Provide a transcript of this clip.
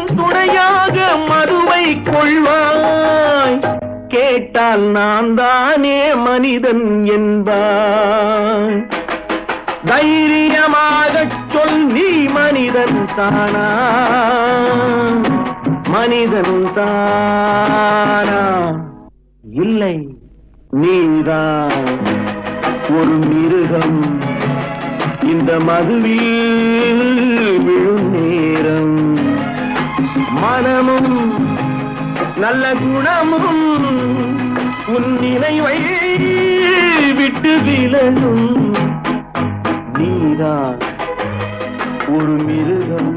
தினமும் துணையாக மதுவை கொள்வாய். கேட்டால் நான் தானே மனிதன் என்பாய். தைரியமாகச் சொல், நீ மனிதன் தானா? மனிதன் தானா? இல்லை, நீதான் ஒரு மிருகம். இந்த மதுவில் விழும் நேரம் மனமும் நல்ல குணமும் உன் நினைவை விட்டு விலகும். நீதான் ஒரு மிருகம்.